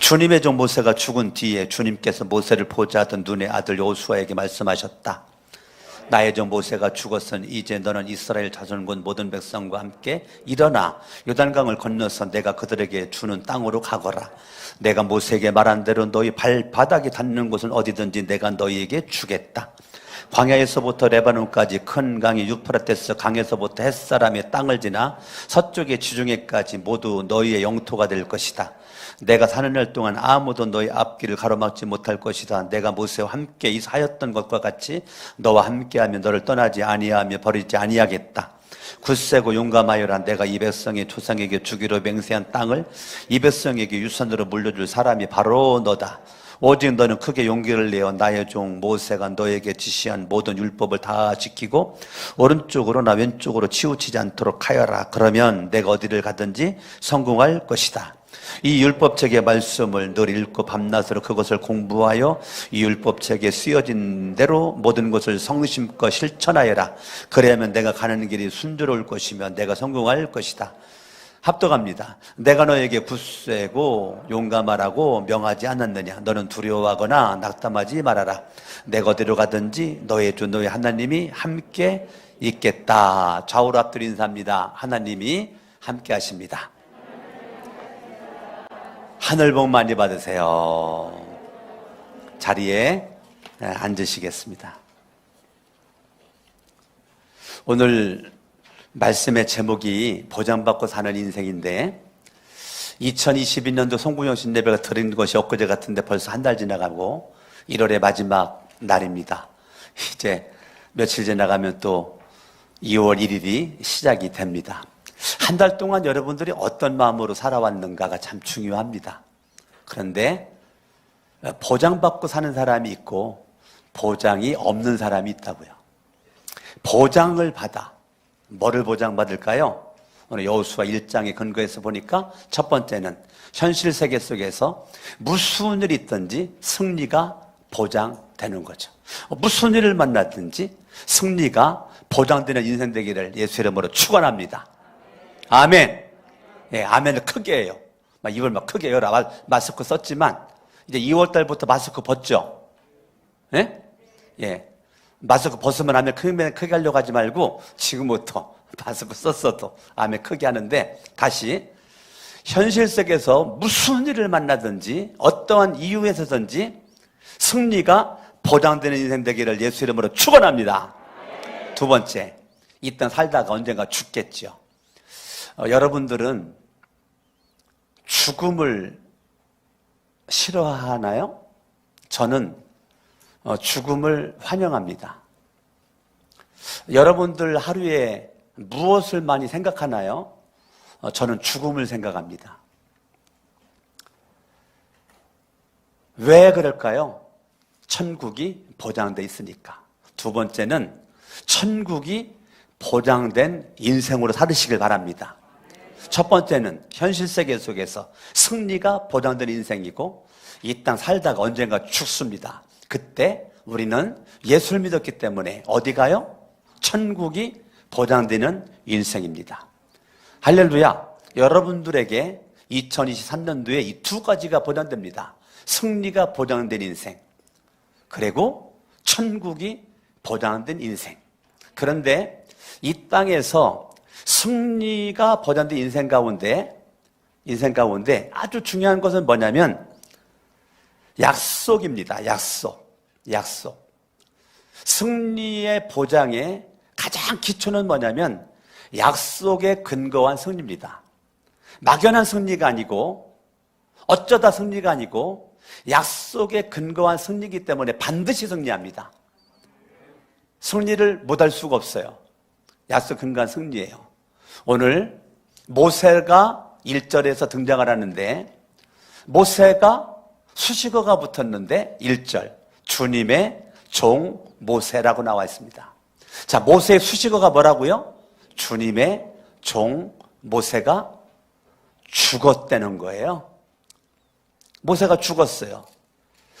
주님의 종 모세가 죽은 뒤에 주님께서 모세를 보자 하던 눈의 아들 여호수아에게 말씀하셨다. 나의 종 모세가 죽었으니 이제 너는 이스라엘 자손군 모든 백성과 함께 일어나 요단강을 건너서 내가 그들에게 주는 땅으로 가거라. 내가 모세에게 말한 대로 너희 발바닥이 닿는 곳은 어디든지 내가 너희에게 주겠다. 광야에서부터 레바논까지 큰 강이 유프라테스 강에서부터 햇사람의 땅을 지나 서쪽의 지중해까지 모두 너희의 영토가 될 것이다. 내가 사는 날 동안 아무도 너희 앞길을 가로막지 못할 것이다. 내가 모세와 함께 하였던 것과 같이 너와 함께하며 너를 떠나지 아니하며 버리지 아니하겠다. 굳세고 용감하여라. 내가 이 백성의 조상에게 주기로 맹세한 땅을 이 백성에게 유산으로 물려줄 사람이 바로 너다. 오직 너는 크게 용기를 내어 나의 종 모세가 너에게 지시한 모든 율법을 다 지키고 오른쪽으로나 왼쪽으로 치우치지 않도록 하여라. 그러면 내가 어디를 가든지 성공할 것이다. 이 율법책의 말씀을 늘 읽고 밤낮으로 그것을 공부하여 이 율법책에 쓰여진 대로 모든 것을 성심껏 실천하여라. 그래야만 내가 가는 길이 순조로울 것이며 내가 성공할 것이다. 합독합니다. 내가 너에게 굳세고 용감하라고 명하지 않았느냐. 너는 두려워하거나 낙담하지 말아라. 내가 어디로 가든지 너의 주 너의 하나님이 함께 있겠다. 좌우로 앞뒤로 인사합니다. 하나님이 함께 하십니다. 하늘 복 많이 받으세요. 자리에 앉으시겠습니다. 오늘 말씀의 제목이 보장받고 사는 인생인데 2022년도 송구영신 예배가 드린 것이 엊그제 같은데 벌써 한 달 지나가고 1월의 마지막 날입니다. 이제 며칠 지나가면 또 2월 1일이 시작이 됩니다. 한 달 동안 여러분들이 어떤 마음으로 살아왔는가가 참 중요합니다. 그런데 보장받고 사는 사람이 있고 보장이 없는 사람이 있다고요. 보장을 받아 뭐를 보장받을까요? 오늘 여호수아 1장에 근거해서 보니까 첫 번째는 현실 세계 속에서 무슨 일이 있든지 승리가 보장되는 거죠. 무슨 일을 만나든지 승리가 보장되는 인생 되기를 예수 이름으로 축원합니다. 아멘. 예, 아멘을 크게 해요. 입을 막 크게 열어. 마스크 썼지만 이제 2월 달부터 마스크 벗죠. 예? 예. 마스크 벗으면 아멘 크게 하려고 하지 말고 지금부터 마스크 썼어도 아멘 크게 하는데 다시 현실 속에서 무슨 일을 만나든지 어떠한 이유에서든지 승리가 보장되는 인생 되기를 예수 이름으로 축원합니다. 두 번째, 이 땅 살다가 언젠가 죽겠죠. 여러분들은 죽음을 싫어하나요? 저는 죽음을 환영합니다. 여러분들 하루에 무엇을 많이 생각하나요? 저는 죽음을 생각합니다. 왜 그럴까요? 천국이 보장돼 있으니까. 두 번째는 천국이 보장된 인생으로 살으시길 바랍니다. 첫 번째는 현실 세계 속에서 승리가 보장된 인생이고 이 땅 살다가 언젠가 죽습니다. 그때 우리는 예수를 믿었기 때문에 어디 가요? 천국이 보장되는 인생입니다. 할렐루야. 여러분들에게 2023년도에 이 두 가지가 보장됩니다. 승리가 보장된 인생 그리고 천국이 보장된 인생. 그런데 이 땅에서 승리가 보장된 인생 가운데 아주 중요한 것은 뭐냐면 약속입니다. 약속. 승리의 보장의 가장 기초는 뭐냐면 약속에 근거한 승리입니다. 막연한 승리가 아니고 어쩌다 승리가 아니고 약속에 근거한 승리이기 때문에 반드시 승리합니다. 승리를 못할 수가 없어요. 약속 근거한 승리예요. 오늘 모세가 1절에서 등장을 하는데 모세가 수식어가 붙었는데 1절 주님의 종 모세라고 나와 있습니다. 자, 모세의 수식어가 뭐라고요? 주님의 종 모세가 죽었다는 거예요. 모세가 죽었어요.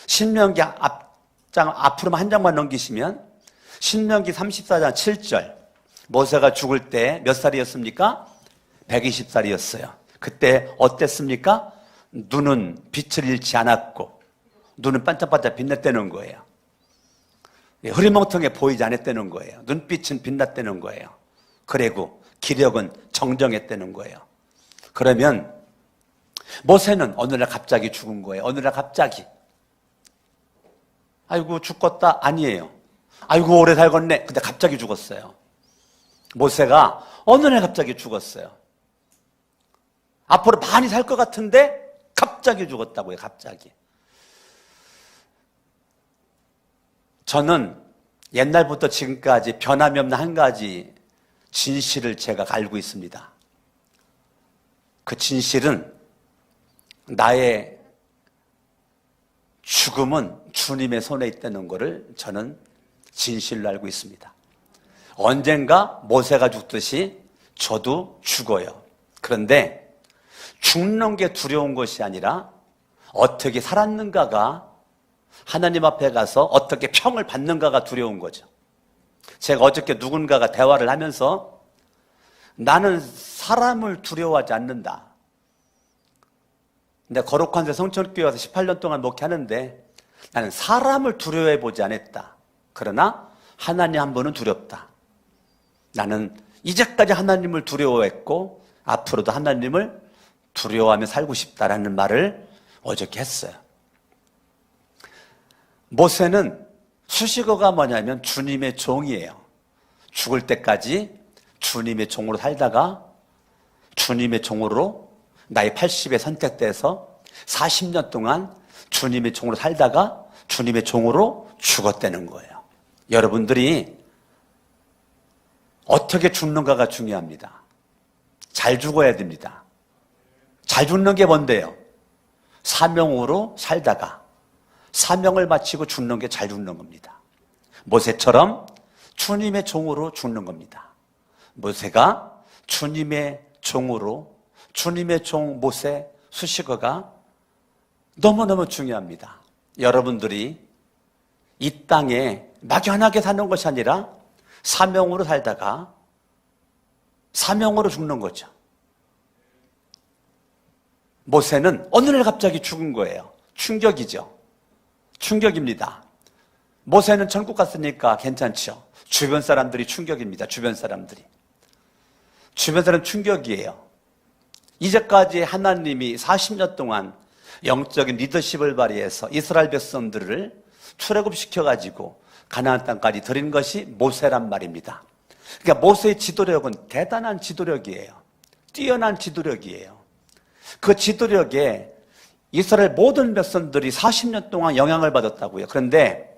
신명기 앞으로만 한 장만 넘기시면 신명기 34장 7절 모세가 죽을 때 몇 살이었습니까? 120살이었어요. 그때 어땠습니까? 눈은 빛을 잃지 않았고 눈은 반짝반짝 빛났다는 거예요. 흐리멍텅해 보이지 않았다는 거예요. 눈빛은 빛났다는 거예요. 그리고 기력은 정정했다는 거예요. 그러면 모세는 어느 날 갑자기 죽은 거예요. 어느 날 갑자기. 아이고 죽겠다? 아니에요. 아이고 오래 살겠네. 근데 갑자기 죽었어요. 모세가 어느 날 갑자기 죽었어요. 앞으로 많이 살 것 같은데 갑자기 죽었다고요. 갑자기. 저는 옛날부터 지금까지 변함이 없는 한 가지 진실을 제가 알고 있습니다. 그 진실은 나의 죽음은 주님의 손에 있다는 것을 저는 진실로 알고 있습니다. 언젠가 모세가 죽듯이 저도 죽어요. 그런데 죽는 게 두려운 것이 아니라 어떻게 살았는가가, 하나님 앞에 가서 어떻게 평을 받는가가 두려운 거죠. 제가 어저께 누군가가 대화를 하면서 나는 사람을 두려워하지 않는다. 근데 거룩한 새 성천교회 와서 18년 동안 목회하는데 나는 사람을 두려워해보지 않았다. 그러나 하나님 한 분은 두렵다. 나는 이제까지 하나님을 두려워했고 앞으로도 하나님을 두려워하며 살고 싶다라는 말을 어저께 했어요. 모세는 수식어가 뭐냐면 주님의 종이에요. 죽을 때까지 주님의 종으로 살다가 주님의 종으로 나이 80에 선택돼서 40년 동안 주님의 종으로 살다가 주님의 종으로 죽었다는 거예요. 여러분들이 어떻게 죽는가가 중요합니다. 잘 죽어야 됩니다. 잘 죽는 게 뭔데요? 사명으로 살다가 사명을 마치고 죽는 게 잘 죽는 겁니다. 모세처럼 주님의 종으로 죽는 겁니다. 모세가 주님의 종으로, 주님의 종 모세 수식어가 너무너무 중요합니다. 여러분들이 이 땅에 막연하게 사는 것이 아니라 사명으로 살다가 사명으로 죽는 거죠. 모세는 어느 날 갑자기 죽은 거예요. 충격이죠. 충격입니다. 모세는 천국 갔으니까 괜찮죠. 주변 사람들이 충격입니다. 주변 사람들이. 주변 사람 충격이에요. 이제까지 하나님이 40년 동안 영적인 리더십을 발휘해서 이스라엘 백성들을 출애굽시켜가지고 가나안 땅까지 들인 것이 모세란 말입니다. 그러니까 모세의 지도력은 대단한 지도력이에요. 뛰어난 지도력이에요. 그 지도력에 이스라엘 모든 백성들이 40년 동안 영향을 받았다고요. 그런데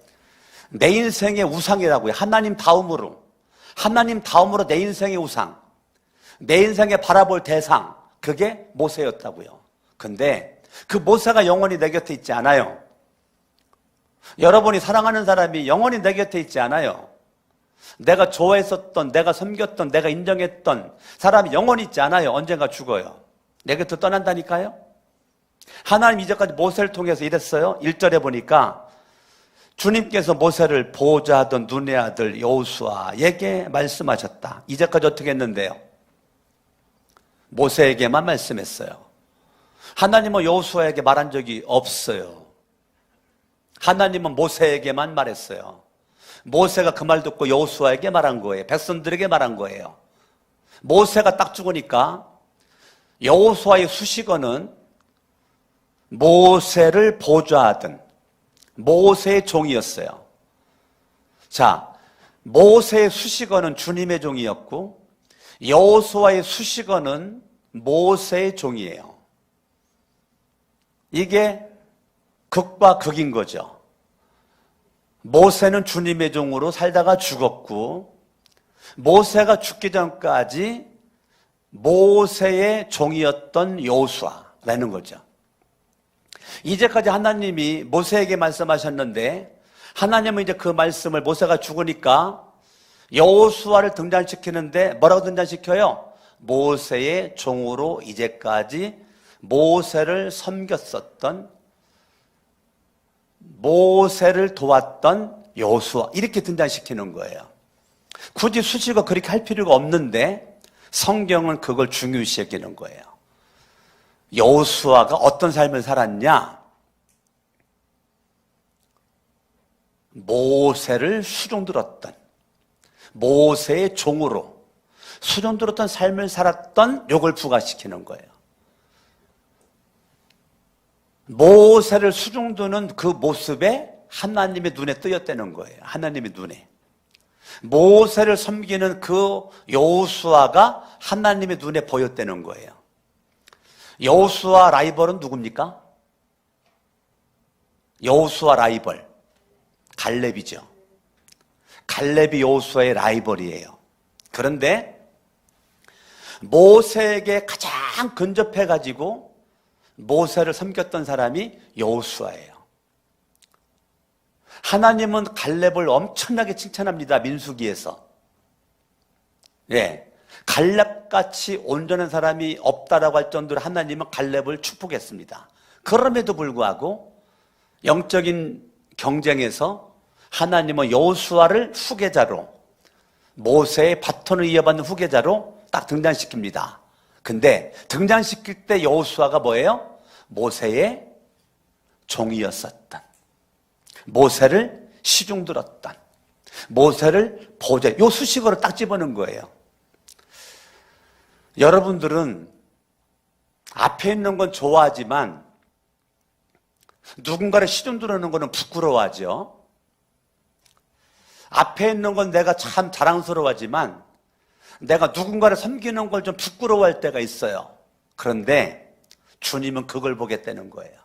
내 인생의 우상이라고요. 하나님 다음으로 내 인생의 우상, 내 인생에 바라볼 대상, 그게 모세였다고요. 근데 그 모세가 영원히 내 곁에 있지 않아요. 여러분이 사랑하는 사람이 영원히 내 곁에 있지 않아요. 내가 좋아했었던, 내가 섬겼던, 내가 인정했던 사람이 영원히 있지 않아요. 언젠가 죽어요. 내 곁을 떠난다니까요. 하나님 이제까지 모세를 통해서 이랬어요. 1절에 보니까 주님께서 모세를 보호자하던 눈의 아들 여호수아에게 말씀하셨다. 이제까지 어떻게 했는데요? 모세에게만 말씀했어요. 하나님은 여호수아에게 말한 적이 없어요. 하나님은 모세에게만 말했어요. 모세가 그 말 듣고 여호수아에게 말한 거예요. 백성들에게 말한 거예요. 모세가 딱 죽으니까 여호수아의 수식어는 모세를 보좌하던 모세의 종이었어요. 자, 모세의 수식어는 주님의 종이었고 여호수아의 수식어는 모세의 종이에요. 이게 극과 극인 거죠. 모세는 주님의 종으로 살다가 죽었고 모세가 죽기 전까지 모세의 종이었던 여호수아라는 거죠. 이제까지 하나님이 모세에게 말씀하셨는데 하나님은 이제 그 말씀을 모세가 죽으니까 여호수아를 등장시키는데 뭐라고 등장시켜요? 모세의 종으로 이제까지 모세를 섬겼었던, 모세를 도왔던 여호수아, 이렇게 등장시키는 거예요. 굳이 수식어 그렇게 할 필요가 없는데 성경은 그걸 중요시 여기는 거예요. 여호수아가 어떤 삶을 살았냐? 모세를 수종들었던, 모세의 종으로 수종들었던 삶을 살았던 요걸 부각시키는 거예요. 모세를 수종드는 그 모습에 하나님의 눈에 뜨였다는 거예요. 하나님의 눈에. 모세를 섬기는 그 여호수아가 하나님의 눈에 보였다는 거예요. 여호수아 라이벌은 누굽니까? 여호수아 라이벌 갈렙이죠. 갈렙이 여호수아의 라이벌이에요. 그런데 모세에게 가장 근접해가지고 모세를 섬겼던 사람이 여호수아예요. 하나님은 갈렙을 엄청나게 칭찬합니다. 민수기에서. 예, 갈렙같이 온전한 사람이 없다라고 할 정도로 하나님은 갈렙을 축복했습니다. 그럼에도 불구하고 영적인 경쟁에서 하나님은 여호수아를 후계자로, 모세의 바톤을 이어받는 후계자로 딱 등장시킵니다. 근데 등장시킬 때 여호수아가 뭐예요? 모세의 종이었었던, 모세를 시중들었던, 모세를 보좌, 요 수식어를 딱 집어넣은 거예요. 여러분들은 앞에 있는 건 좋아하지만 누군가를 시중들어는 거는 부끄러워하죠. 앞에 있는 건 내가 참 자랑스러워하지만 내가 누군가를 섬기는 걸 좀 부끄러워할 때가 있어요. 그런데 주님은 그걸 보겠다는 거예요.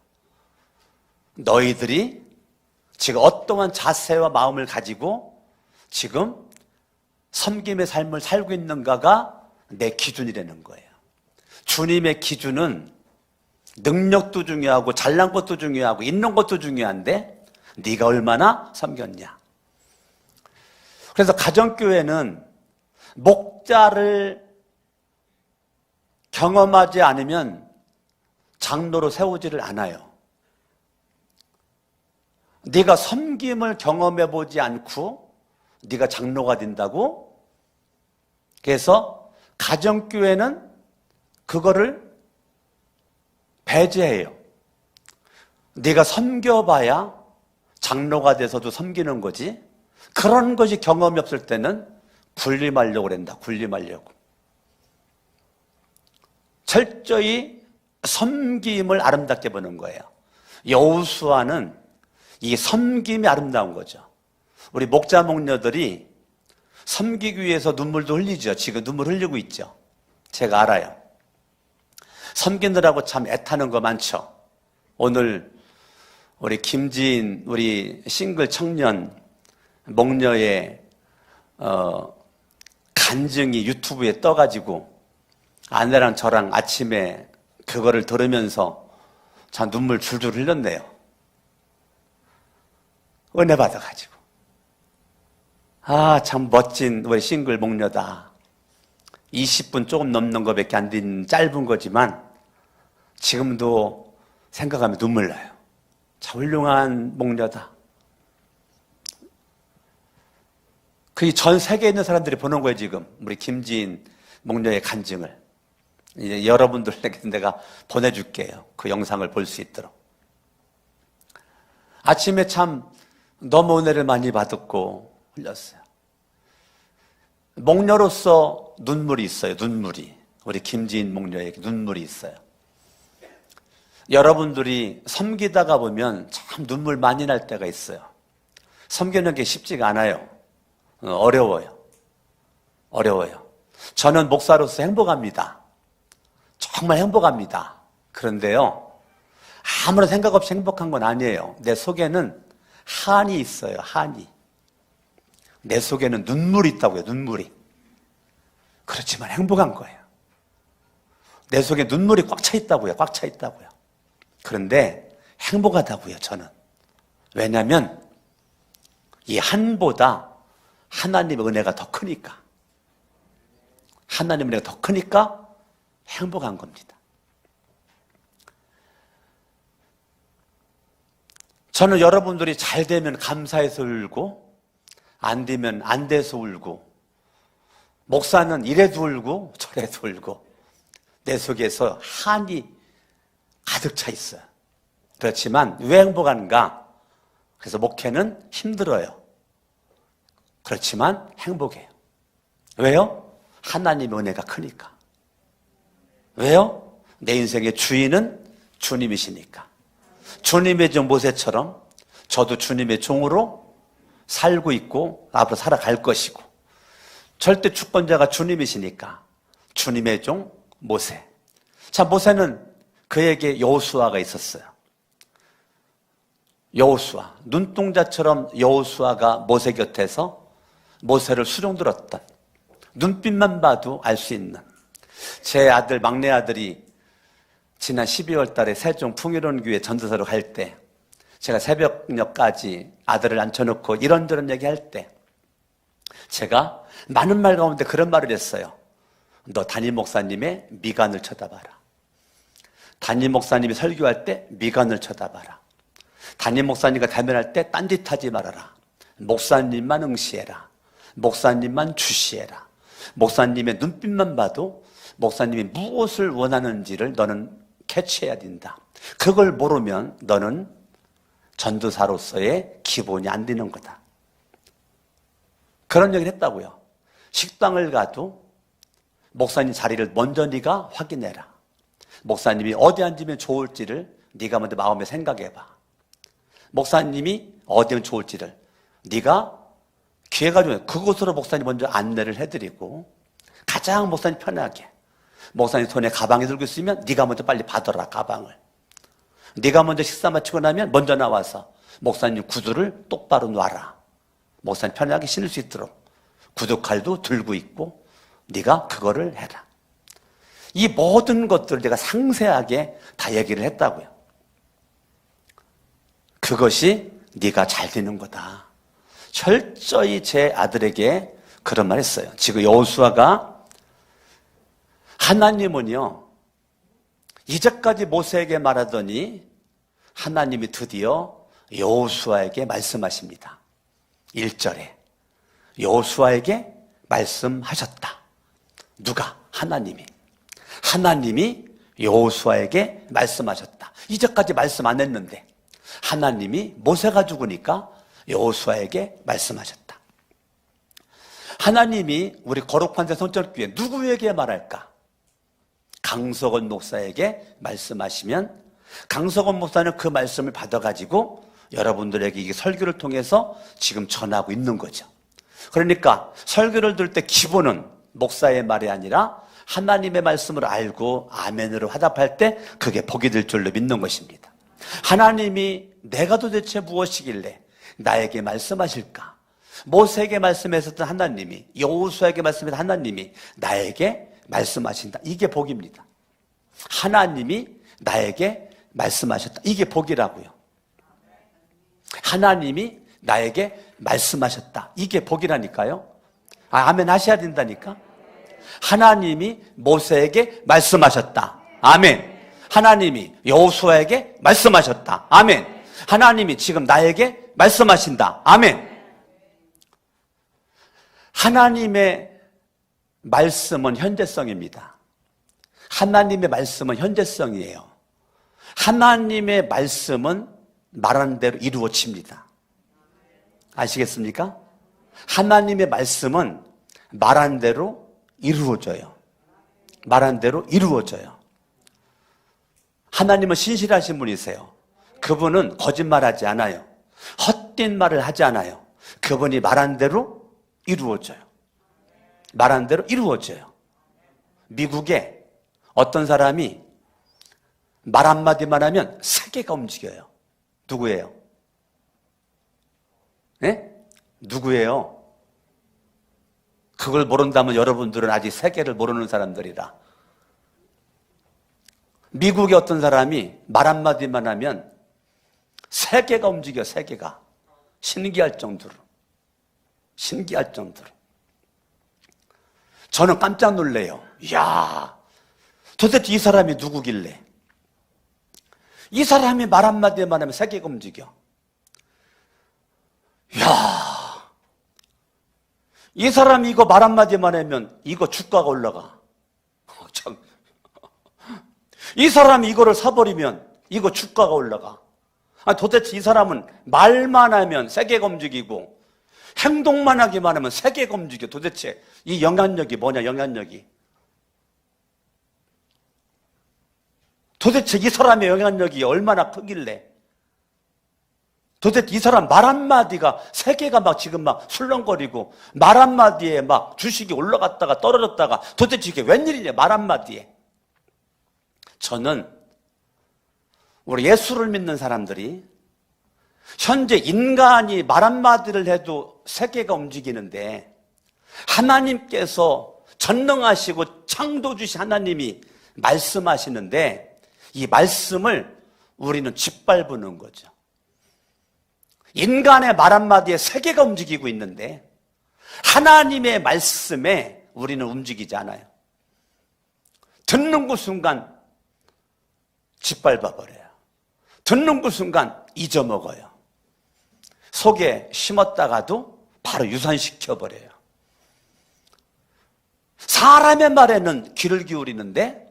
너희들이 지금 어떠한 자세와 마음을 가지고 지금 섬김의 삶을 살고 있는가가 내 기준이라는 거예요. 주님의 기준은 능력도 중요하고 잘난 것도 중요하고 있는 것도 중요한데 네가 얼마나 섬겼냐. 그래서 가정교회는 목자를 경험하지 않으면 장로로 세우지를 않아요. 네가 섬김을 경험해보지 않고 네가 장로가 된다고? 그래서 가정교회는 그거를 배제해요. 네가 섬겨봐야 장로가 돼서도 섬기는 거지. 그런 것이 경험이 없을 때는 군림하려고 그런다. 군림하려고. 철저히 섬김을 아름답게 보는 거예요. 여호수아는 이 섬김이 아름다운 거죠. 우리 목자 목녀들이 섬기기 위해서 눈물도 흘리죠. 지금 눈물 흘리고 있죠. 제가 알아요. 섬기느라고 참 애타는 거 많죠. 오늘 우리 김지인 우리 싱글 청년 목녀의 간증이 유튜브에 떠가지고 아내랑 저랑 아침에 그거를 들으면서 참 눈물 줄줄 흘렸네요. 은혜 받아가지고. 아, 참 멋진 우리 싱글 목녀다. 20분 조금 넘는 것밖에 안 된 짧은 거지만 지금도 생각하면 눈물 나요. 참 훌륭한 목녀다. 그 전 세계에 있는 사람들이 보는 거예요, 지금. 우리 김지인 목녀의 간증을. 이제 여러분들에게 내가 보내줄게요. 그 영상을 볼 수 있도록. 아침에 참 너무 은혜를 많이 받았고 흘렸어요. 목녀로서 눈물이 있어요. 눈물이. 우리 김지인 목녀에게 눈물이 있어요. 여러분들이 섬기다가 보면 참 눈물 많이 날 때가 있어요. 섬기는 게 쉽지가 않아요. 어려워요. 어려워요. 저는 목사로서 행복합니다. 정말 행복합니다. 그런데요, 아무런 생각 없이 행복한 건 아니에요. 내 속에는 한이 있어요. 한이. 내 속에는 눈물이 있다고요. 눈물이. 그렇지만 행복한 거예요. 내 속에 눈물이 꽉 차 있다고요. 꽉 차 있다고요. 그런데 행복하다고요. 저는. 왜냐하면 이 한보다 하나님의 은혜가 더 크니까. 하나님의 은혜가 더 크니까 행복한 겁니다. 저는 여러분들이 잘 되면 감사해서 울고 안 되면 안 돼서 울고, 목사는 이래도 울고 저래도 울고, 내 속에서 한이 가득 차 있어요. 그렇지만 왜 행복한가? 그래서 목회는 힘들어요. 그렇지만 행복해요. 왜요? 하나님의 은혜가 크니까. 왜요? 내 인생의 주인은 주님이시니까. 주님의 종 모세처럼 저도 주님의 종으로 살고 있고 앞으로 살아갈 것이고, 절대 주권자가 주님이시니까 주님의 종 모세. 자, 모세는 그에게 여호수아가 있었어요. 여호수아, 눈동자처럼 여호수아가 모세 곁에서 모세를 수종들었던, 눈빛만 봐도 알 수 있는. 제 아들, 막내 아들이 지난 12월 달에 세종 풍요로운교회 전도사로 갈 때 제가 새벽녘까지 아들을 앉혀놓고 이런저런 얘기할 때 제가 많은 말 가운데 그런 말을 했어요. 너 담임 목사님의 미간을 쳐다봐라. 담임 목사님이 설교할 때 미간을 쳐다봐라. 담임 목사님과 대면할 때 딴짓하지 말아라. 목사님만 응시해라. 목사님만 주시해라. 목사님의 눈빛만 봐도 목사님이 무엇을 원하는지를 너는 캐치해야 된다. 그걸 모르면 너는 전도사로서의 기본이 안 되는 거다. 그런 얘기를 했다고요. 식당을 가도 목사님 자리를 먼저 네가 확인해라. 목사님이 어디 앉으면 좋을지를 네가 먼저 마음에 생각해봐. 목사님이 어디 하면 좋을지를 네가 기회가 되면 그곳으로 목사님 먼저 안내를 해드리고, 가장 목사님 편하게, 목사님 손에 가방이 들고 있으면 네가 먼저 빨리 받아라. 가방을 네가 먼저 식사 마치고 나면 먼저 나와서 목사님 구두를 똑바로 놔라. 목사님 편하게 신을 수 있도록 구두칼도 들고 있고 네가 그거를 해라. 이 모든 것들을 내가 상세하게 다 얘기를 했다고요. 그것이 네가 잘 되는 거다. 철저히 제 아들에게 그런 말 했어요. 지금 여호수아가, 하나님은요 이제까지 모세에게 말하더니 하나님이 드디어 여호수아에게 말씀하십니다. 1절에 여호수아에게 말씀하셨다. 누가? 하나님이 여호수아에게 말씀하셨다. 이제까지 말씀 안 했는데 하나님이 모세가 죽으니까 여호수아에게 말씀하셨다. 하나님이 우리 거룩한 새 성전교회 누구에게 말할까? 강석원 목사에게 말씀하시면 강석원 목사는 그 말씀을 받아가지고 여러분들에게 이 설교를 통해서 지금 전하고 있는 거죠. 그러니까 설교를 들을 때 기본은 목사의 말이 아니라 하나님의 말씀을 알고 아멘으로 화답할 때 그게 복이 될 줄로 믿는 것입니다. 하나님이 내가 도대체 무엇이길래 나에게 말씀하실까? 모세에게 말씀하셨던 하나님이, 여호수아에게 말씀하셨던 하나님이 나에게 말씀하신다. 이게 복입니다. 하나님이 나에게 말씀하셨다. 이게 복이라고요. 하나님이 나에게 말씀하셨다. 이게 복이라니까요. 아멘 하셔야 된다니까. 하나님이 모세에게 말씀하셨다. 아멘. 하나님이 여호수아에게 말씀하셨다. 아멘. 하나님이 지금 나에게 말씀하신다. 아멘. 하나님의 말씀은 현재성입니다. 하나님의 말씀은 현재성이에요. 하나님의 말씀은 말하는 대로 이루어집니다. 아시겠습니까? 하나님의 말씀은 말한 대로 이루어져요. 말한 대로 이루어져요. 하나님은 신실하신 분이세요. 그분은 거짓말하지 않아요. 헛된 말을 하지 않아요. 그분이 말한 대로 이루어져요. 말한 대로 이루어져요. 미국에 어떤 사람이 말 한마디만 하면 세계가 움직여요. 누구예요? 네? 누구예요? 그걸 모른다면 여러분들은 아직 세계를 모르는 사람들이라. 미국의 어떤 사람이 말 한마디만 하면 세계가 움직여. 세계가. 신기할 정도로. 신기할 정도로. 저는 깜짝 놀래요. 이야, 도대체 이 사람이 누구길래? 이 사람이 말 한마디만 하면 세계가 움직여. 이야, 이 사람이 이거 말 한마디만 하면 이거 주가가 올라가. 참. 이 사람이 이거를 사버리면 이거 주가가 올라가. 도대체 이 사람은 말만 하면 세계가 움직이고 행동만 하기만 하면 세계가 움직여. 도대체 이 영향력이 뭐냐, 영향력이. 도대체 이 사람의 영향력이 얼마나 크길래. 도대체 이 사람 말 한마디가 세계가 막 지금 막 술렁거리고 말 한마디에 막 주식이 올라갔다가 떨어졌다가 도대체 이게 웬일이냐, 말 한마디에. 저는 우리 예수를 믿는 사람들이 현재 인간이 말 한마디를 해도 세계가 움직이는데 하나님께서 전능하시고 창조주신 하나님이 말씀하시는데 이 말씀을 우리는 짓밟는 거죠. 인간의 말 한마디에 세계가 움직이고 있는데 하나님의 말씀에 우리는 움직이지 않아요. 듣는 그 순간 짓밟아버려요. 듣는 그 순간 잊어먹어요. 속에 심었다가도 바로 유산시켜버려요. 사람의 말에는 귀를 기울이는데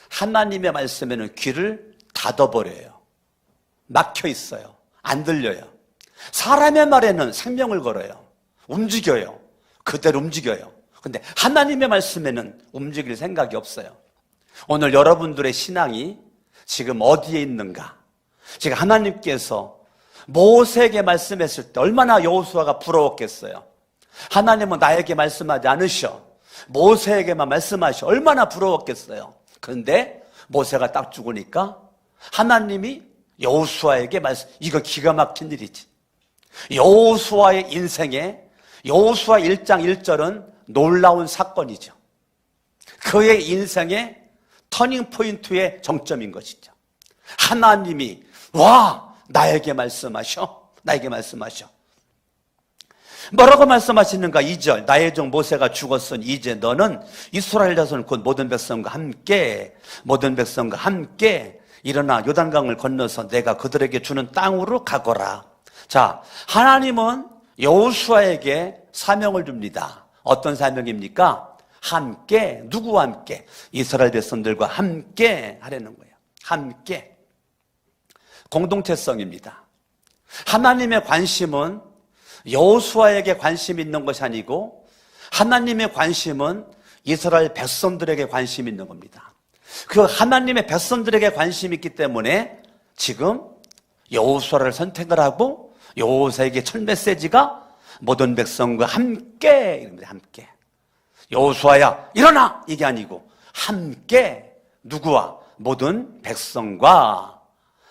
하나님의 말씀에는 귀를 닫아버려요. 막혀 있어요. 안 들려요. 사람의 말에는 생명을 걸어요. 움직여요. 그대로 움직여요. 근데 하나님의 말씀에는 움직일 생각이 없어요. 오늘 여러분들의 신앙이 지금 어디에 있는가? 지금 하나님께서 모세에게 말씀했을 때 얼마나 여호수아가 부러웠겠어요. 하나님은 나에게 말씀하지 않으셔. 모세에게만 말씀하셔. 얼마나 부러웠겠어요. 그런데 모세가 딱 죽으니까 하나님이 여호수아에게 말씀, 이거 기가 막힌 일이지. 여호수아의 인생에 여호수아 1장 1절은 놀라운 사건이죠. 그의 인생의 터닝포인트의 정점인 것이죠. 하나님이 나에게 말씀하셔. 나에게 말씀하셔. 뭐라고 말씀하시는가? 2절, 나의 종 모세가 죽었으니 이제 너는 이스라엘 자손 곧 모든 백성과 함께 일어나 요단강을 건너서 내가 그들에게 주는 땅으로 가거라. 자, 하나님은 여호수아에게 사명을 줍니다. 어떤 사명입니까? 함께, 누구와 함께? 이스라엘 백성들과 함께 하려는 거예요. 함께. 공동체성입니다. 하나님의 관심은 여호수아에게 관심이 있는 것이 아니고 하나님의 관심은 이스라엘 백성들에게 관심이 있는 겁니다. 그 하나님의 백성들에게 관심이 있기 때문에 지금 여호수아를 선택을 하고 여호수아에게 첫 메시지가 모든 백성과 함께 이럽니다. 함께. 여호수아야 일어나! 이게 아니고 함께 누구와? 모든 백성과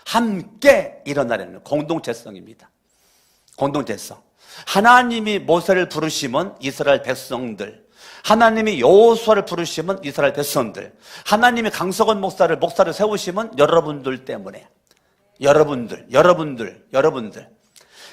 함께 일어나려는 공동체성입니다. 공동체성. 하나님이 모세를 부르시면 이스라엘 백성들, 하나님이 여호수아를 부르시면 이스라엘 백성들, 하나님이 강석원 목사를 세우시면 여러분들 때문에 여러분들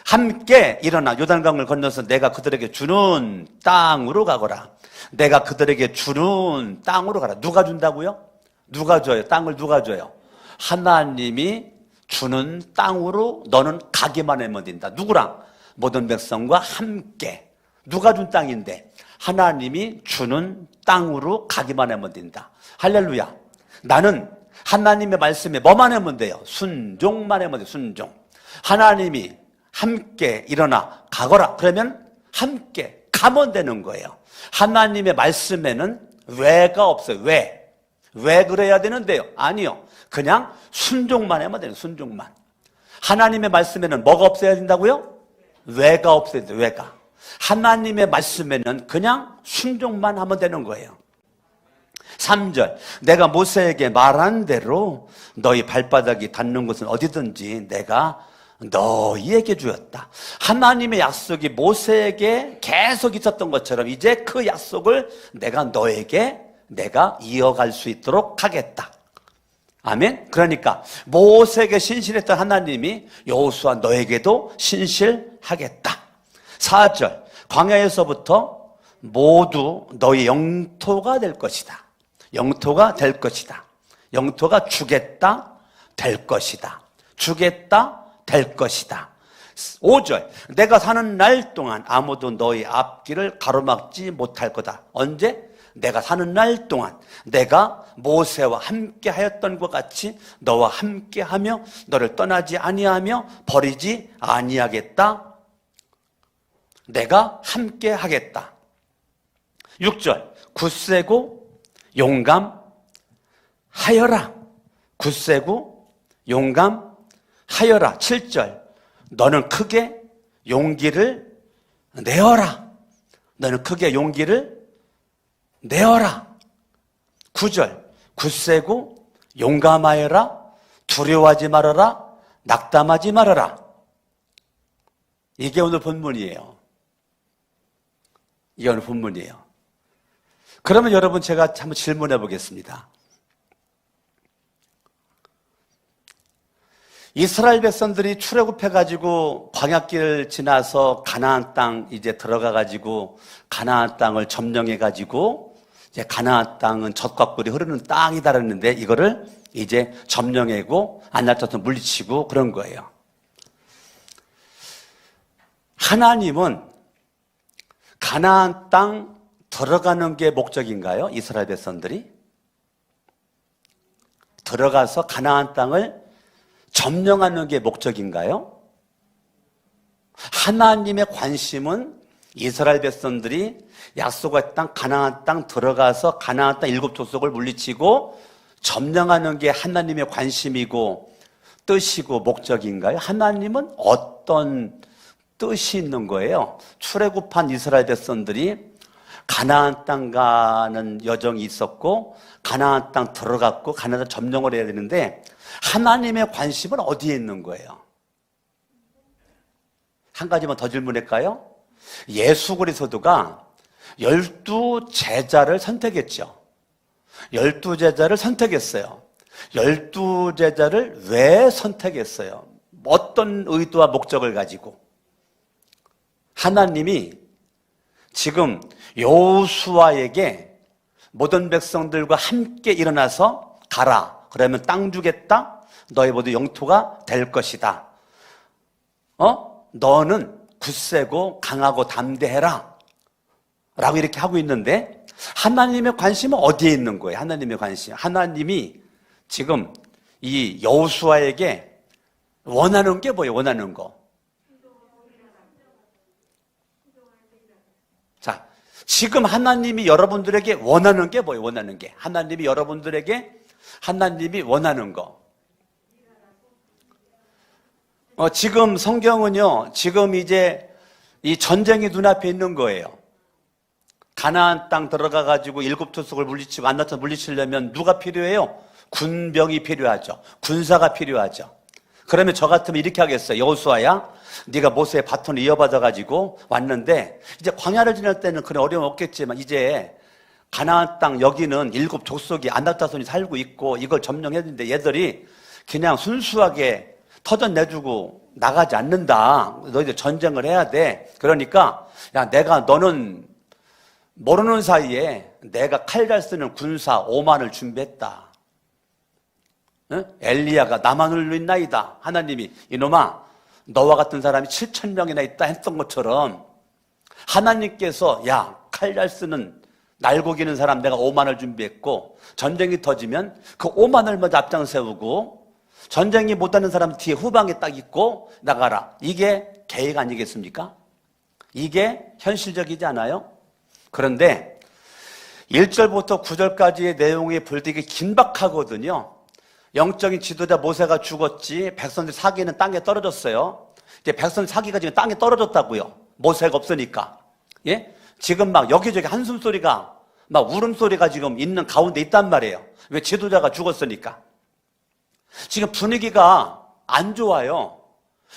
함께 일어나 요단강을 건너서 내가 그들에게 주는 땅으로 가거라. 내가 그들에게 주는 땅으로 가라. 누가 준다고요? 누가 줘요? 땅을 누가 줘요? 하나님이 주는 땅으로 너는 가기만 하면 된다. 누구랑? 모든 백성과 함께. 누가 준 땅인데? 하나님이 주는 땅으로 가기만 하면 된다. 할렐루야. 나는 하나님의 말씀에 뭐만 하면 돼요? 순종만 하면 돼요. 순종. 하나님이 함께 일어나 가거라. 그러면 함께 가면 되는 거예요. 하나님의 말씀에는 왜가 없어요. 왜 그래야 되는데요? 아니요. 그냥 순종만 하면 돼요. 순종만. 하나님의 말씀에는 뭐가 없어야 된다고요? 왜가 없어야 돼요. 왜가. 하나님의 말씀에는 그냥 순종만 하면 되는 거예요. 3절, 내가 모세에게 말한 대로 너희 발바닥이 닿는 곳은 어디든지 내가 너희에게 주었다. 하나님의 약속이 모세에게 계속 있었던 것처럼 이제 그 약속을 내가 너에게 내가 이어갈 수 있도록 하겠다. 아멘. 그러니까 모세에게 신실했던 하나님이 여호수아 너에게도 신실하겠다. 4절, 광야에서부터 모두 너희 영토가 될 것이다. 영토가 될 것이다. 영토가 주겠다, 될 것이다. 주겠다, 될 것이다. 5절, 내가 사는 날 동안 아무도 너희 앞길을 가로막지 못할 거다. 언제? 내가 사는 날 동안 내가 모세와 함께 하였던 것 같이 너와 함께 하며 너를 떠나지 아니하며 버리지 아니하겠다. 내가 함께 하겠다. 6절, 굳세고 용감하여라. 굳세고 용감하여라. 7절, 너는 크게 용기를 내어라. 너는 크게 용기를 내어라. 9절, 굳세고 용감하여라. 두려워하지 말아라. 낙담하지 말아라. 이게 오늘 본문이에요. 이게 오늘 본문이에요. 그러면 여러분 제가 한번 질문해 보겠습니다. 이스라엘 백성들이 출애굽해가지고 광야길을 지나서 가나안 땅 이제 들어가가지고 가나안 땅을 점령해가지고 이제 가나안 땅은 젖과 꿀이 흐르는 땅이다 그랬는데 이거를 이제 점령하고 안나타서 물리치고 그런 거예요. 하나님은 가나안 땅 들어가는 게 목적인가요? 이스라엘 백성들이 들어가서 가나안 땅을 점령하는 게 목적인가요? 하나님의 관심은 이스라엘 백성들이 약속의 땅 가나안 땅 들어가서 가나안 땅 7족속을 물리치고 점령하는 게 하나님의 관심이고 뜻이고 목적인가요? 하나님은 어떤 뜻이 있는 거예요? 출애굽한 이스라엘 백성들이 가나안 땅 가는 여정이 있었고 가나안 땅 들어갔고 가나안 점령을 해야 되는데 하나님의 관심은 어디에 있는 거예요? 한 가지만 더 질문할까요? 예수 그리스도가 12제자를 선택했죠. 12제자를 선택했어요. 12제자를 왜 선택했어요? 어떤 의도와 목적을 가지고? 하나님이 지금 여호수아에게 모든 백성들과 함께 일어나서 가라. 그러면 땅 주겠다. 너희 모두 영토가 될 것이다. 너는 굳세고 강하고 담대해라. 라고 이렇게 하고 있는데 하나님의 관심은 어디에 있는 거예요? 하나님의 관심. 하나님이 지금 이 여호수아에게 원하는 게 뭐예요? 원하는 거. 자, 지금 하나님이 여러분들에게 원하는 게 뭐예요? 원하는 게. 하나님이 여러분들에게 하나님이 원하는 거. 지금 성경은요, 지금 이제 이 전쟁이 눈앞에 있는 거예요. 가나안 땅 들어가가지고 7족속을 물리치고 안나타 물리치려면 누가 필요해요? 군병이 필요하죠. 군사가 필요하죠. 그러면 저 같으면 이렇게 하겠어요. 여호수아야, 네가 모세의 바톤을 이어받아가지고 왔는데 이제 광야를 지날 때는 그런 어려움 없겠지만 이제 가나안 땅 여기는 7족속이 안나타손이 살고 있고 이걸 점령했는데 얘들이 그냥 순수하게 터전 내주고 나가지 않는다. 너희들 전쟁을 해야 돼. 그러니까 야, 너는 모르는 사이에 내가 칼 잘 쓰는 군사 5만을 준비했다. 응? 엘리야가 나만 울고 있나이다. 하나님이 이놈아 너와 같은 사람이 7,000명이나 있다 했던 것처럼 하나님께서 야, 칼 잘 쓰는 날고기는 사람 내가 5만을 준비했고 전쟁이 터지면 그 5만을 먼저 앞장 세우고 전쟁이 못하는 사람 뒤에 후방에 딱 있고 나가라. 이게 계획 아니겠습니까? 이게 현실적이지 않아요? 그런데 1절부터 9절까지의 내용이 되게 긴박하거든요. 영적인 지도자 모세가 죽었지 백성들 사기는 땅에 떨어졌어요. 이제 백성 사기가 지금 땅에 떨어졌다고요. 모세가 없으니까. 예? 지금 막 여기저기 한숨소리가 막 울음소리가 지금 있는 가운데 있단 말이에요. 왜? 지도자가 죽었으니까. 지금 분위기가 안 좋아요.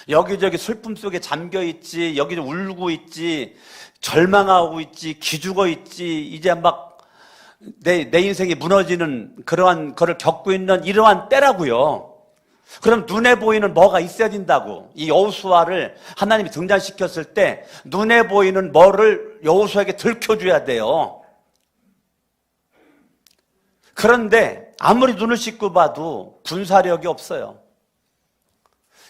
여기저기 슬픔 속에 잠겨있지, 여기저기 울고 있지, 절망하고 있지, 기죽어 있지, 이제 막 내 인생이 무너지는 그러한 거를 겪고 있는 이러한 때라고요. 그럼 눈에 보이는 뭐가 있어야 된다고. 이 여호수아를 하나님이 등장시켰을 때 눈에 보이는 뭐를 여호수아에게 들켜줘야 돼요. 그런데 아무리 눈을 씻고 봐도 군사력이 없어요.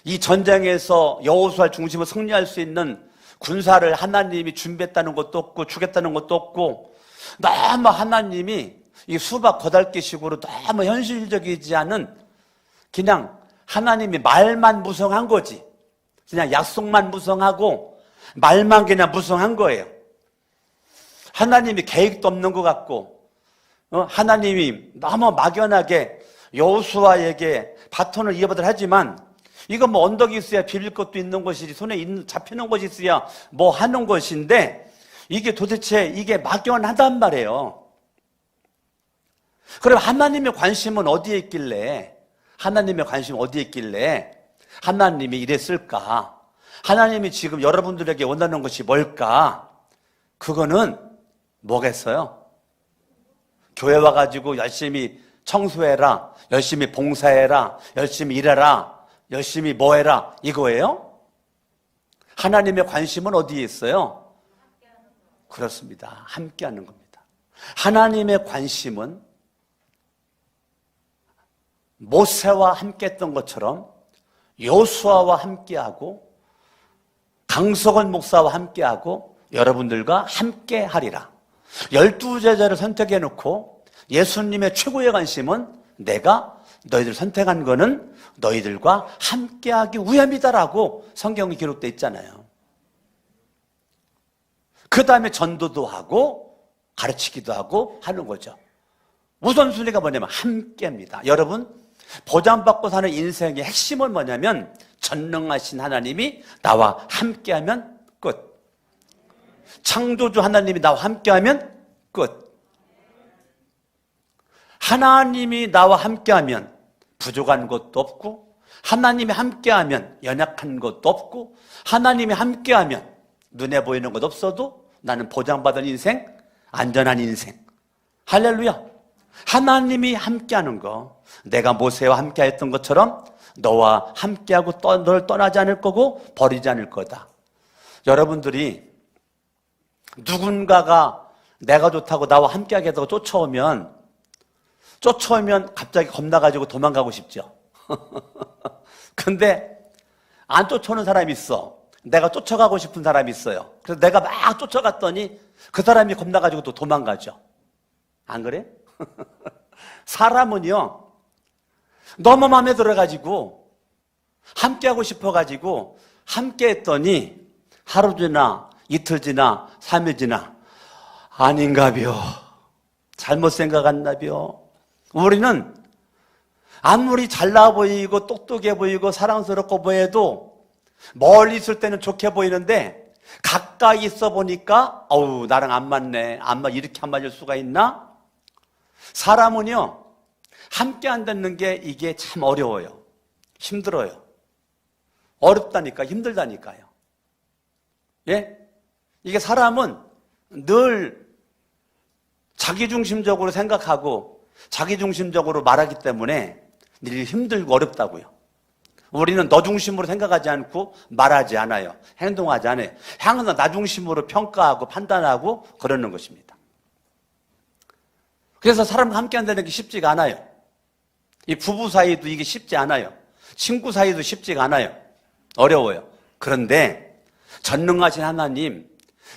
이 전쟁에서 여호수아를 중심으로 승리할 수 있는 군사를 하나님이 준비했다는 것도 없고 주겠다는 것도 없고 너무 하나님이 이 수박 거달기식으로 너무 현실적이지 않은 그냥 하나님이 말만 무성한 거지. 그냥 약속만 무성하고 말만 그냥 무성한 거예요. 하나님이 계획도 없는 것 같고 하나님이 너무 막연하게 여호수아에게 바톤을 이어받으려 하지만 이거 뭐 언덕이 있어야 빌릴 것도 있는 것이지 손에 잡히는 것이 있어야 뭐 하는 것인데 이게 도대체 이게 막연하단 말이에요. 그럼 하나님의 관심은 어디에 있길래 하나님의 관심은 어디에 있길래 하나님이 이랬을까? 하나님이 지금 여러분들에게 원하는 것이 뭘까? 그거는 뭐겠어요? 교회 와가지고 열심히 청소해라, 열심히 봉사해라, 열심히 일해라, 열심히 뭐 해라 이거예요? 하나님의 관심은 어디에 있어요? 그렇습니다. 함께하는 겁니다. 하나님의 관심은 모세와 함께했던 것처럼 여호수아와 함께하고 강석원 목사와 함께하고 여러분들과 함께하리라. 12제자를 선택해놓고 예수님의 최고의 관심은 내가 너희들 선택한 거는 너희들과 함께하기 위함이다라고 성경이 기록되어 있잖아요. 그 다음에 전도도 하고 가르치기도 하고 하는 거죠. 우선순위가 뭐냐면 함께입니다. 여러분 보장받고 사는 인생의 핵심은 뭐냐면 전능하신 하나님이 나와 함께하면 끝. 창조주 하나님이 나와 함께하면 끝. 하나님이 나와 함께하면 부족한 것도 없고 하나님이 함께하면 연약한 것도 없고 하나님이 함께하면 눈에 보이는 것 없어도 나는 보장받은 인생, 안전한 인생. 할렐루야. 하나님이 함께하는 거, 내가 모세와 함께했던 것처럼 너와 함께하고 너를 떠나지 않을 거고 버리지 않을 거다. 여러분들이 누군가가 내가 좋다고 나와 함께하겠다고 쫓아오면 갑자기 겁나가지고 도망가고 싶죠. 근데 안 쫓아오는 사람이 있어. 내가 쫓아가고 싶은 사람이 있어요. 그래서 내가 막 쫓아갔더니 그 사람이 겁나가지고 또 도망가죠. 안 그래? 사람은요, 너무 마음에 들어가지고 함께하고 싶어가지고 함께했더니 하루 지나 이틀 지나 3일 지나 아닌가벼, 잘못 생각했나벼. 우리는 아무리 잘나 보이고 똑똑해 보이고 사랑스럽고 보여도 멀리 있을 때는 좋게 보이는데 가까이 있어 보니까 어우 나랑 안 맞네, 이렇게 안 맞을 수가 있나? 사람은요 함께 한다는 게 이게 참 어려워요. 힘들어요. 어렵다니까, 힘들다니까요. 예? 이게 사람은 늘 자기중심적으로 생각하고 자기중심적으로 말하기 때문에 늘 힘들고 어렵다고요. 우리는 너 중심으로 생각하지 않고 말하지 않아요. 행동하지 않아요. 항상 나 중심으로 평가하고 판단하고 그러는 것입니다. 그래서 사람과 함께 한다는 게 쉽지가 않아요. 이 부부 사이도 이게 쉽지 않아요. 친구 사이도 쉽지가 않아요. 어려워요. 그런데 전능하신 하나님,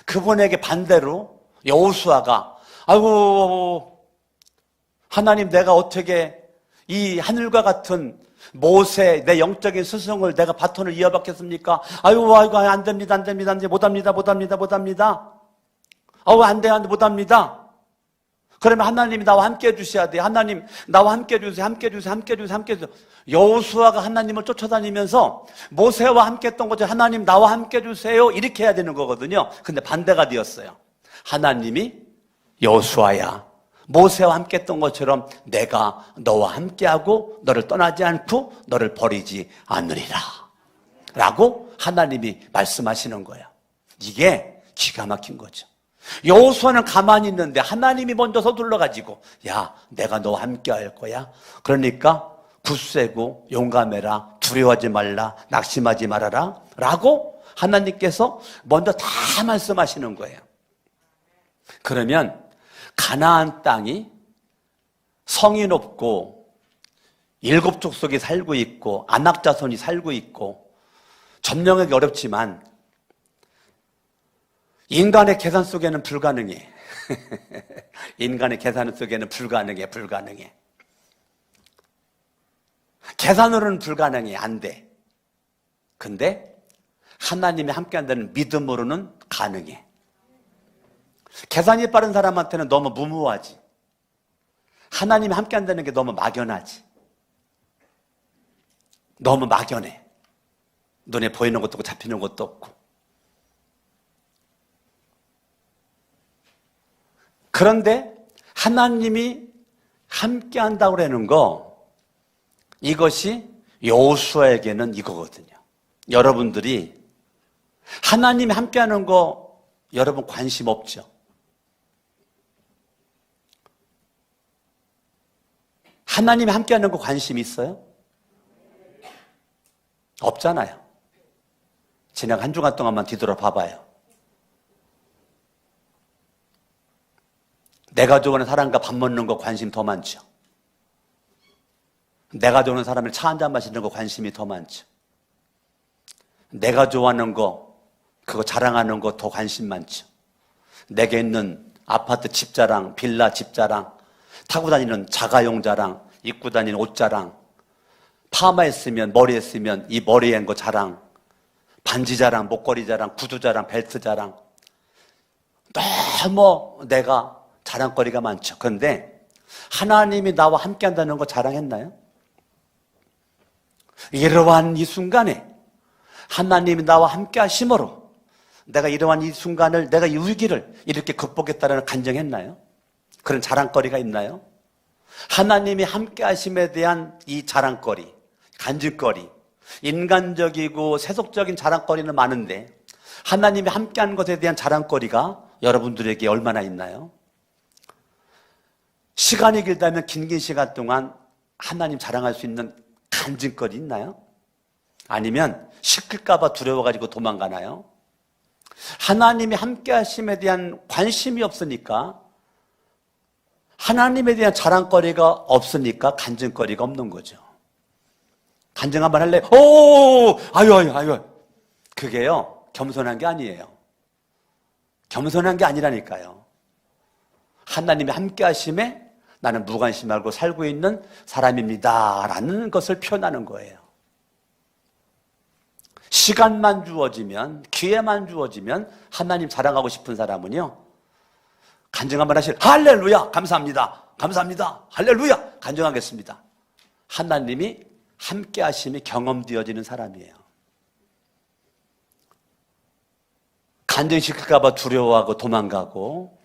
그분에게 반대로 여호수아가 아이고 하나님, 내가 어떻게 이 하늘과 같은 모세, 내 영적인 스승을 내가 바톤을 이어받겠습니까? 아이고 안 됩니다. 못합니다. 안 돼, 못합니다. 그러면 하나님이 나와 함께 해주셔야 돼요. 하나님 나와 함께 해주세요. 여호수아가 하나님을 쫓아다니면서 모세와 함께 했던 거죠. 하나님 나와 함께 해주세요. 이렇게 해야 되는 거거든요. 근데 반대가 되었어요. 하나님이 여호수아야, 모세와 함께 했던 것처럼 내가 너와 함께하고 너를 떠나지 않고 너를 버리지 않으리라 라고 하나님이 말씀하시는 거예요. 이게 기가 막힌 거죠. 여호수아는 가만히 있는데 하나님이 먼저 서둘러가지고 야, 내가 너와 함께할 거야. 그러니까 굳세고 용감해라, 두려워하지 말라, 낙심하지 말아라 라고 하나님께서 먼저 다 말씀하시는 거예요. 그러면 가나안 땅이 성이 높고 7족속이 살고 있고 안악자손이 살고 있고 점령하기 어렵지만 인간의 계산 속에는 불가능해. 인간의 계산 속에는 불가능해. 계산으로는 불가능해, 안 돼. 근데 하나님이 함께한다는 믿음으로는 가능해. 계산이 빠른 사람한테는 너무 무모하지. 하나님이 함께한다는 게 너무 막연하지. 너무 막연해. 눈에 보이는 것도 없고 잡히는 것도 없고. 그런데 하나님이 함께한다고 그러는 거, 이것이 여호수아에게는 이거거든요. 여러분들이 하나님이 함께하는 거 여러분 관심 없죠? 하나님이 함께하는 거 관심 있어요? 없잖아요. 지난 한 주간 동안만 뒤돌아봐봐요. 내가 좋아하는 사람과 밥 먹는 거 관심 더 많죠. 내가 좋아하는 사람을 차 한잔 마시는 거 관심이 더 많죠. 내가 좋아하는 거, 그거 자랑하는 거 더 관심 많죠. 내게 있는 아파트 집 자랑, 빌라 집 자랑, 타고 다니는 자가용 자랑, 입고 다니는 옷 자랑, 파마했으면, 머리했으면 이 머리에 한 거 자랑, 반지 자랑, 목걸이 자랑, 구두 자랑, 벨트 자랑. 너무 내가 자랑거리가 많죠. 그런데 하나님이 나와 함께 한다는 거 자랑했나요? 이러한 이 순간에 하나님이 나와 함께 하심으로 내가 이러한 이 순간을, 내가 이 위기를 이렇게 극복했다는 간증했나요? 그런 자랑거리가 있나요? 하나님이 함께 하심에 대한 이 자랑거리, 간증거리, 인간적이고 세속적인 자랑거리는 많은데 하나님이 함께하는 것에 대한 자랑거리가 여러분들에게 얼마나 있나요? 시간이 길다면 긴 시간 동안 하나님 자랑할 수 있는 간증거리 있나요? 아니면 시킬까봐 두려워가지고 도망가나요? 하나님이 함께 하심에 대한 관심이 없으니까, 하나님에 대한 자랑거리가 없으니까 간증거리가 없는 거죠. 간증 한번 할래? 오! 아유. 그게요, 겸손한 게 아니에요. 겸손한 게 아니라니까요. 하나님이 함께 하심에 나는 무관심 말고 살고 있는 사람입니다 라는 것을 표현하는 거예요. 시간만 주어지면, 기회만 주어지면 하나님 자랑하고 싶은 사람은요, 간증 한번 하실, 할렐루야, 감사합니다, 할렐루야, 간증하겠습니다. 하나님이 함께 하심이 경험되어지는 사람이에요. 간증시킬까 봐 두려워하고 도망가고,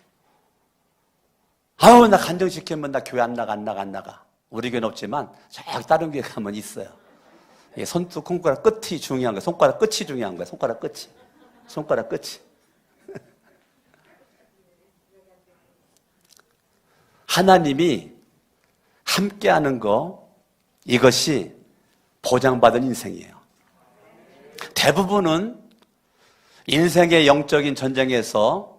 아우, 나 간증시키면 나 교회 안 나가. 우리 교회는 없지만 저기 다른 교회 가면 있어요. 손가락 끝이 중요한 거야. 손가락 끝이. 하나님이 함께하는 거, 이것이 보장받은 인생이에요. 대부분은 인생의 영적인 전쟁에서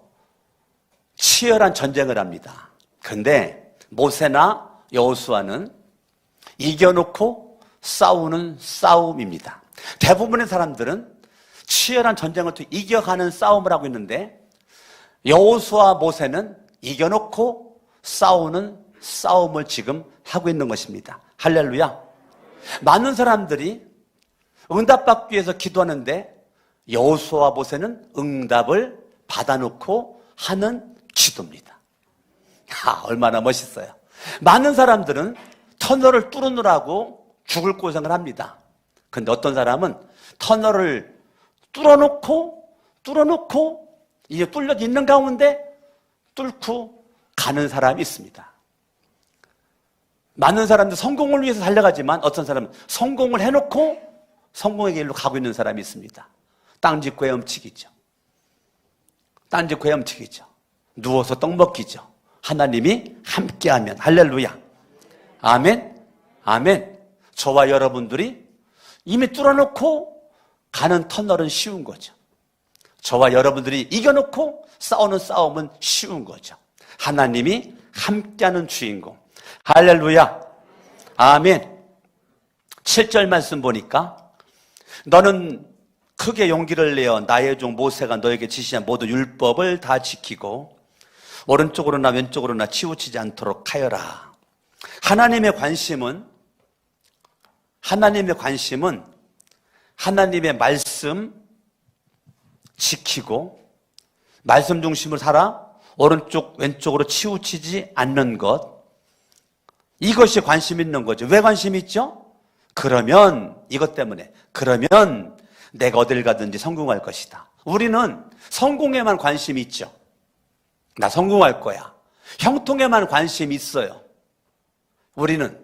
치열한 전쟁을 합니다. 그런데 모세나 여호수아는 이겨놓고 싸우는 싸움입니다. 대부분의 사람들은 치열한 전쟁을 통해 이겨가는 싸움을 하고 있는데, 여호수아, 모세는 이겨놓고 싸우는 싸움을 지금 하고 있는 것입니다. 할렐루야. 많은 사람들이 응답받기 위해서 기도하는데 여호수아와 모세는 응답을 받아놓고 하는 기도입니다. 얼마나 멋있어요. 많은 사람들은 터널을 뚫으느라고 죽을 고생을 합니다. 그런데 어떤 사람은 터널을 뚫어놓고 이제 뚫려 있는 가운데 뚫고 가는 사람이 있습니다. 많은 사람들 성공을 위해서 달려가지만 어떤 사람은 성공을 해놓고 성공의 길로 가고 있는 사람이 있습니다. 땅 짓고 헤엄치기죠. 누워서 떡 먹기죠. 하나님이 함께하면, 할렐루야, 아멘. 저와 여러분들이 이미 뚫어놓고 가는 터널은 쉬운 거죠. 저와 여러분들이 이겨놓고 싸우는 싸움은 쉬운 거죠. 하나님이 함께하는 주인공, 할렐루야, 아멘. 7절 말씀 보니까, 너는 크게 용기를 내어 나의 종 모세가 너에게 지시한 모든 율법을 다 지키고 오른쪽으로나 왼쪽으로나 치우치지 않도록 하여라. 하나님의 관심은 하나님의 말씀 지키고 말씀 중심으로 살아 오른쪽 왼쪽으로 치우치지 않는 것, 이것이 관심 있는 거죠. 왜 관심 있죠? 그러면 이것 때문에 그러면 내가 어딜 가든지 성공할 것이다. 우리는 성공에만 관심이 있죠. 나 성공할 거야. 형통에만 관심이 있어요. 우리는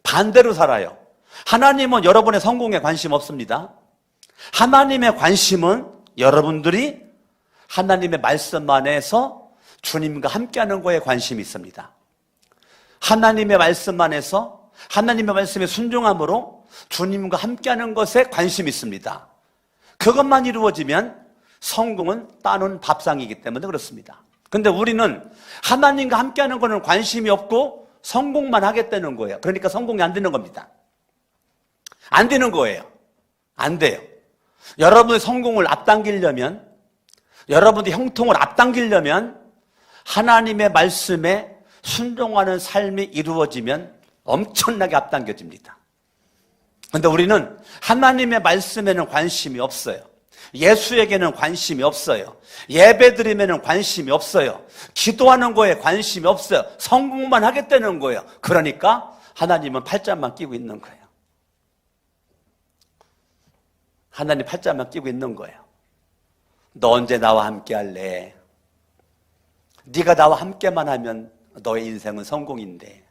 반대로 살아요. 하나님은 여러분의 성공에 관심 없습니다. 하나님의 관심은 여러분들이 하나님의 말씀 안에서 주님과 함께하는 거에 관심이 있습니다. 하나님의 말씀 안에서 하나님의 말씀에 순종함으로 주님과 함께하는 것에 관심이 있습니다. 그것만 이루어지면 성공은 따놓은 밥상이기 때문에 그렇습니다. 근데 우리는 하나님과 함께하는 거는 관심이 없고 성공만 하겠다는 거예요. 그러니까 성공이 안 되는 겁니다. 안 되는 거예요. 안 돼요. 여러분의 성공을 앞당기려면, 여러분의 형통을 앞당기려면 하나님의 말씀에 순종하는 삶이 이루어지면 엄청나게 앞당겨집니다. 그런데 우리는 하나님의 말씀에는 관심이 없어요. 예수에게는 관심이 없어요. 예배드리면은 관심이 없어요. 기도하는 거에 관심이 없어요. 성공만 하겠다는 거예요. 그러니까 하나님은 팔짱만 끼고 있는 거예요. 하나님 팔짱만 끼고 있는 거예요. 너 언제 나와 함께 할래? 네가 나와 함께만 하면 너의 인생은 성공인데,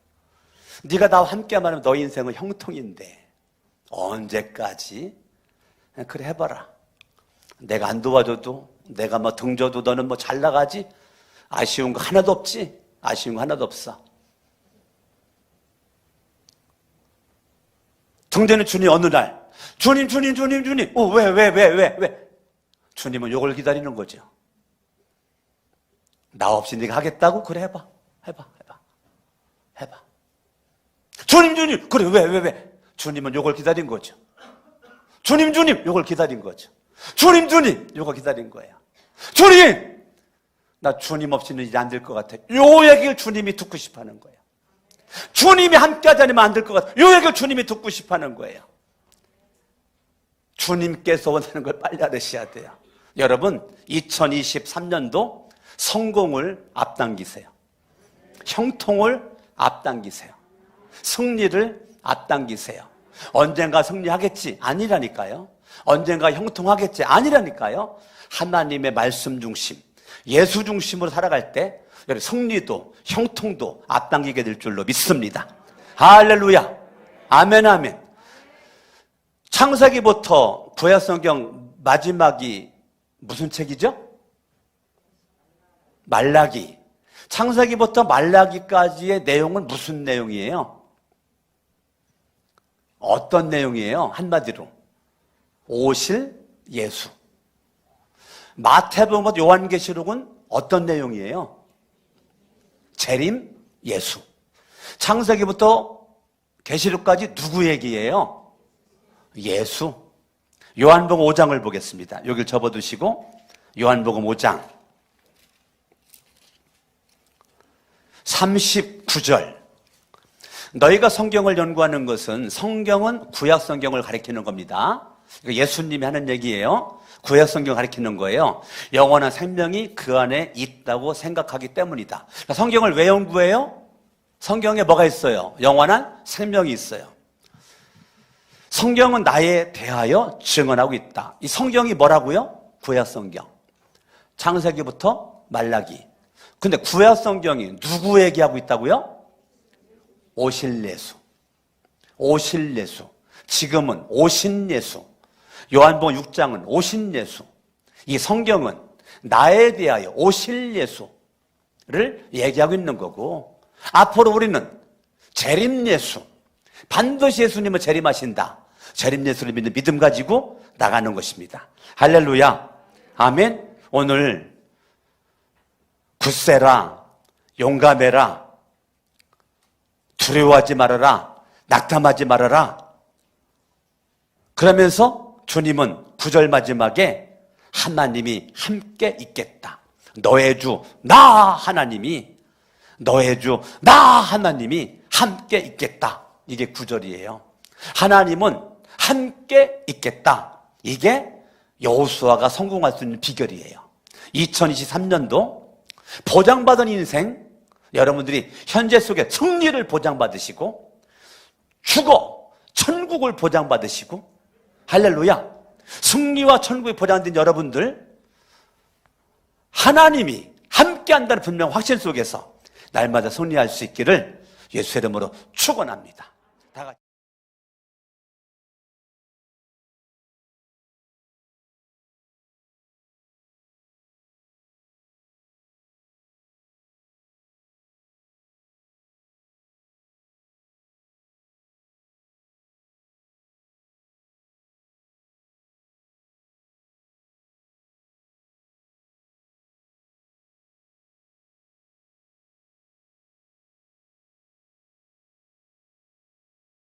네가 나와 함께만 하면 너의 인생은 형통인데 언제까지? 그래 해봐라. 내가 안 도와줘도, 내가 뭐 등져도 너는 뭐 잘 나가지? 아쉬운 거 하나도 없지? 아쉬운 거 하나도 없어. 등대는 주님 어느 날 주님 왜? 주님은 요걸 기다리는 거죠. 나 없이 네가 하겠다고? 그래 해봐. 주님 그래 왜? 주님은 요걸 기다린 거죠. 주님 요걸 기다린 거죠. 주님 요거 기다린 거예요. 주님, 나 주님 없이는 이제 안 될 것 같아. 요 얘기를 주님이 듣고 싶어 하는 거예요. 주님이 함께 하지 않으면 안 될 것 같아. 요 얘기를 주님이 듣고 싶어 하는 거예요. 주님께서 원하는 걸 빨리 알으셔야 돼요. 여러분, 2023년도 성공을 앞당기세요. 형통을 앞당기세요. 승리를 앞당기세요. 언젠가 승리하겠지? 아니라니까요. 언젠가 형통하겠지? 아니라니까요. 하나님의 말씀 중심, 예수 중심으로 살아갈 때 승리도 형통도 앞당기게 될 줄로 믿습니다. 할렐루야. 아멘. 창세기부터 구약성경 마지막이 무슨 책이죠? 말라기. 창세기부터 말라기까지의 내용은 무슨 내용이에요? 어떤 내용이에요? 한마디로 오실 예수. 마태복음, 요한계시록은 어떤 내용이에요? 재림 예수. 창세기부터 계시록까지 누구 얘기예요? 예수. 요한복음 5장을 보겠습니다. 여길 접어두시고 요한복음 5장 39절. 너희가 성경을 연구하는 것은 성경은 구약 성경을 가리키는 겁니다. 예수님이 하는 얘기예요. 구약 성경 가리키는 거예요. 영원한 생명이 그 안에 있다고 생각하기 때문이다. 성경을 왜 연구해요? 성경에 뭐가 있어요? 영원한 생명이 있어요. 성경은 나에 대하여 증언하고 있다. 이 성경이 뭐라고요? 구약 성경. 창세기부터 말라기. 근데 구약 성경이 누구 얘기하고 있다고요? 오실 예수. 오실 예수. 지금은 오신 예수. 요한복음 6장은 오신 예수. 이 성경은 나에 대하여 오실 예수를 얘기하고 있는 거고, 앞으로 우리는 재림 예수, 반드시 예수님은 재림하신다. 재림 예수를 믿는 믿음 가지고 나가는 것입니다. 할렐루야. 아멘. 오늘 굳세라, 용감해라, 두려워하지 말아라, 낙담하지 말아라. 그러면서 주님은 9절 마지막에 하나님이 함께 있겠다. 너의 주 나 하나님이 함께 있겠다. 이게 9절이에요. 하나님은 함께 있겠다. 이게 여호수아가 성공할 수 있는 비결이에요. 2023년도 보장받은 인생, 여러분들이 현재 속에 승리를 보장받으시고 죽어 천국을 보장받으시고, 할렐루야, 승리와 천국이 보장된 여러분들, 하나님이 함께한다는 분명 확신 속에서 날마다 승리할 수 있기를 예수의 이름으로 축원합니다. 다 같이.